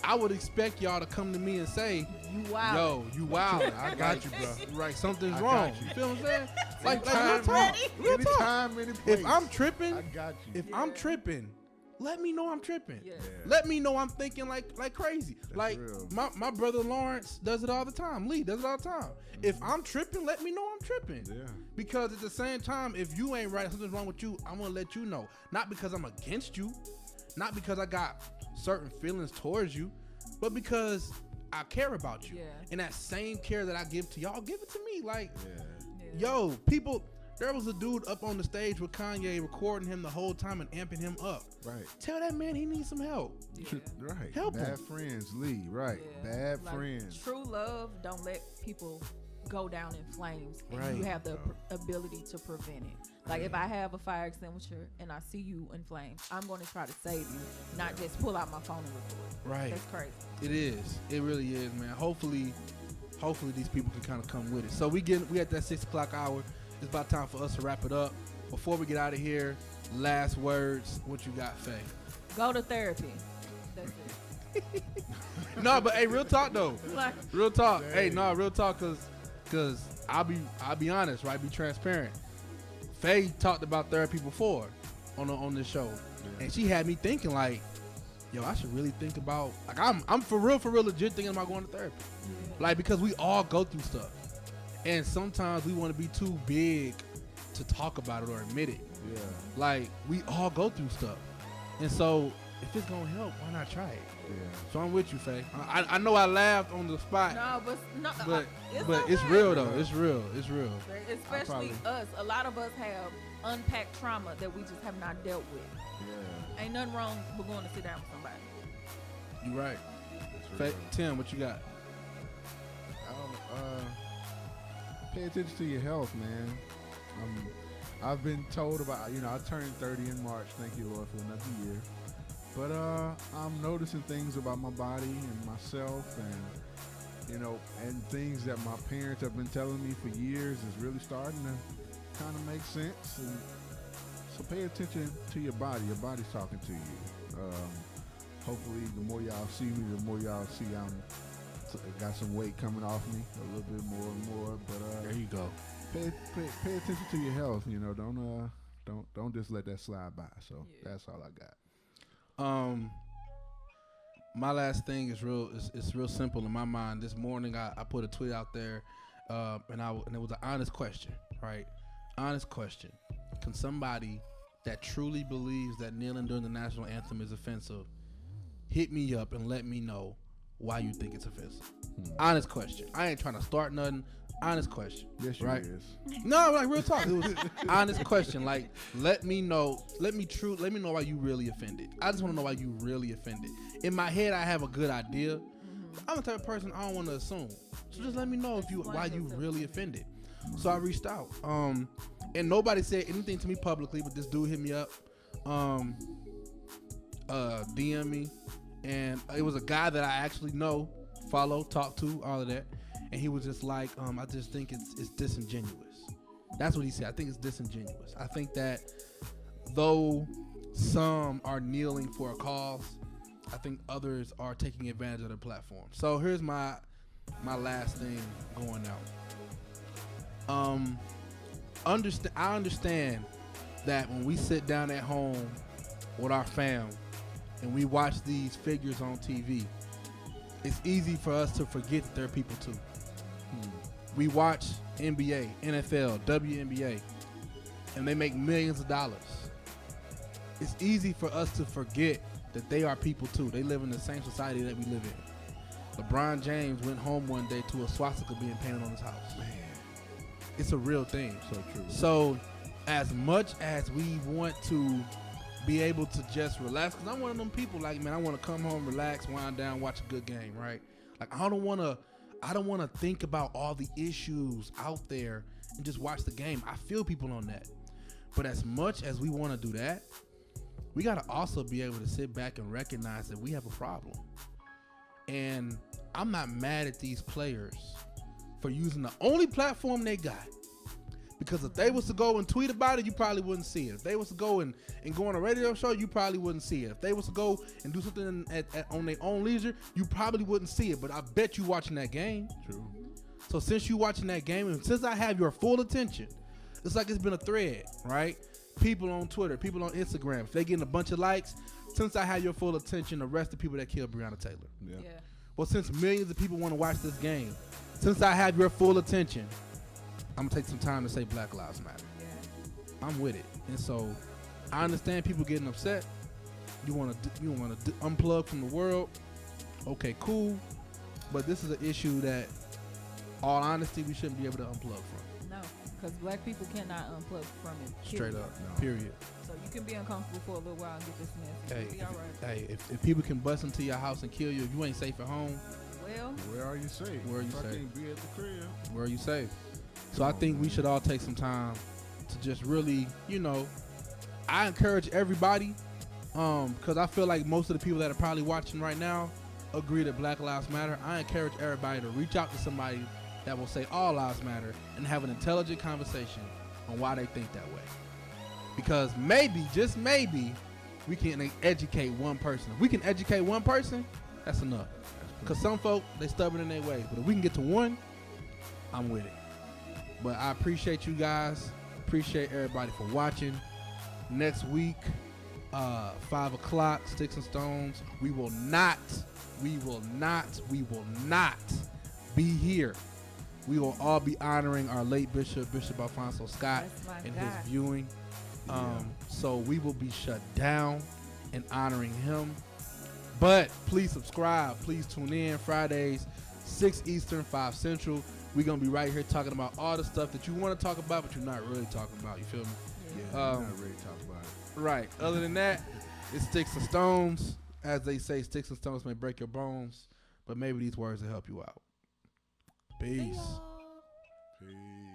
I would expect y'all to come to me and say, you wild. Yo, you wild. I got you, bro. Right, something's I wrong. got you. You feel what I'm saying? Like real talk. Anytime, any place. If I'm tripping, I got you. if I'm tripping, let me know I'm tripping. Yeah. Let me know I'm thinking like crazy. That's like real. my brother Lawrence does it all the time. Lee does it all the time. If I'm tripping, let me know I'm tripping. Yeah. Because at the same time, if you ain't right, something's wrong with you, I'm gonna let you know. Not because I'm against you, not because I got certain feelings towards you, but because I care about you. Yeah. And that same care that I give to y'all, give it to me. Like, Yeah. yo, people. There was a dude up on the stage with Kanye recording him the whole time and amping him up. Right. Tell that man he needs some help. Yeah. Right. Help Bad him. friends, Lee. Right. Yeah. Bad Like, friends. True love don't let people go down in flames. And Right. you have the ability to prevent it. Like if I have a fire extinguisher and I see you in flames, I'm going to try to save you, not just pull out my phone and record. Right. That's crazy. It is. It really is, man. Hopefully these people can kind of come with it. So we at that 6 o'clock hour. It's about time for us to wrap it up. Before we get out of here, last words. What you got, Faye? Go to therapy. That's it. No, but hey, real talk though. Like, Real talk. Hey, no, real talk, cause I'll be honest, right? Be transparent. Faye talked about therapy before on this show, and she had me thinking like, yo, I should really think about like I'm for real legit thinking about going to therapy, like because we all go through stuff, and sometimes we want to be too big to talk about it or admit it. Yeah. Like we all go through stuff, and so if it's gonna help, why not try it? Yeah. So I'm with you, Faye. I know I laughed on the spot. no, but But okay. it's real though. It's real. It's real. Especially us. A lot of us have unpacked trauma that we just have not dealt with. Yeah. Ain't nothing wrong with going to sit down with somebody. You right. That's Faye, real. Tim, what you got? Pay attention to your health, man. I've been told about, I turned 30 in March. Thank you, Lord, for another year. But I'm noticing things about my body and myself, and and things that my parents have been telling me for years is really starting to kind of make sense. And so pay attention to your body. Your body's talking to you. Hopefully, the more y'all see me, the more y'all see got some weight coming off me a little bit more and more. But There you go. pay attention to your health. Don't just let that slide by. So that's all I got. My last thing is it's real simple in my mind. This morning I put a tweet out there, and it was an honest question, right? Honest question. Can somebody that truly believes that kneeling during the national anthem is offensive hit me up and let me know why you think it's offensive? Honest question. I ain't trying to start nothing. Honest question. Yes, you right? is. No, like real talk. It was honest question. Like, let me know why you really offended. I just want to know why you really offended. In my head, I have a good idea. I'm the type of person I don't want to assume. So just let me know why you really offended. So I reached out. And nobody said anything to me publicly, but this dude hit me up, DM me, and it was a guy that I actually know, follow, talk to, all of that. And he was just like, I just think it's disingenuous. That's what he said. I think it's disingenuous. I think that though some are kneeling for a cause, I think others are taking advantage of their platform. So here's my last thing going out. I understand that when we sit down at home with our fam and we watch these figures on TV, it's easy for us to forget that there are people too. We watch NBA, NFL, WNBA, and they make millions of dollars. It's easy for us to forget that they are people too. They live in the same society that we live in. LeBron James went home one day to a swastika being painted on his house. Man, it's a real thing. So true. So as much as we want to be able to just relax, because I'm one of them people like, man, I want to come home, relax, wind down, watch a good game, right? Like I don't want to think about all the issues out there and just watch the game. I feel people on that. But as much as we want to do that, we got to also be able to sit back and recognize that we have a problem. And I'm not mad at these players for using the only platform they got Because if they was to go and tweet about it, you probably wouldn't see it. If they was to go and go on a radio show, you probably wouldn't see it. If they was to go and do something on their own leisure, you probably wouldn't see it. But I bet you watching that game. True. So since you watching that game, and since I have your full attention, it's like it's been a thread, right? People on Twitter, people on Instagram, if they getting a bunch of likes, since I have your full attention, arrest the people that killed Breonna Taylor. Yeah. Well, since millions of people want to watch this game, since I have your full attention, I'm gonna take some time to say Black Lives Matter. Yeah. I'm with it, and so I understand people getting upset. You want to unplug from the world. Okay, cool, but this is an issue that, all honesty, we shouldn't be able to unplug from. No, because black people cannot unplug from it. Straight up, period. So you can be uncomfortable for a little while and get this message. Be all right. Hey, if people can bust into your house and kill you, if you ain't safe at home, well, where are you safe? Where are you if safe? I can't be at the crib. Where are you safe? So I think we should all take some time to just really, I encourage everybody, because I feel like most of the people that are probably watching right now agree that Black Lives Matter. I encourage everybody to reach out to somebody that will say all lives matter and have an intelligent conversation on why they think that way. Because maybe, just maybe, we can educate one person. If we can educate one person, that's enough. Because some folk, they stubborn in their ways. But if we can get to one, I'm with it. But I appreciate you guys. Appreciate everybody for watching. Next week, 5 o'clock, Sticks and Stones. We will not be here. We will all be honoring our late Bishop Alfonso Scott, in his viewing. So we will be shut down and honoring him. But please subscribe. Please tune in Fridays, 6 Eastern, 5 Central. We're going to be right here talking about all the stuff that you want to talk about, but you're not really talking about. You feel me? Yeah, you're not really talking about it. Right. Other than that, it's Sticks and Stones. As they say, sticks and stones may break your bones, but maybe these words will help you out. Peace. Peace.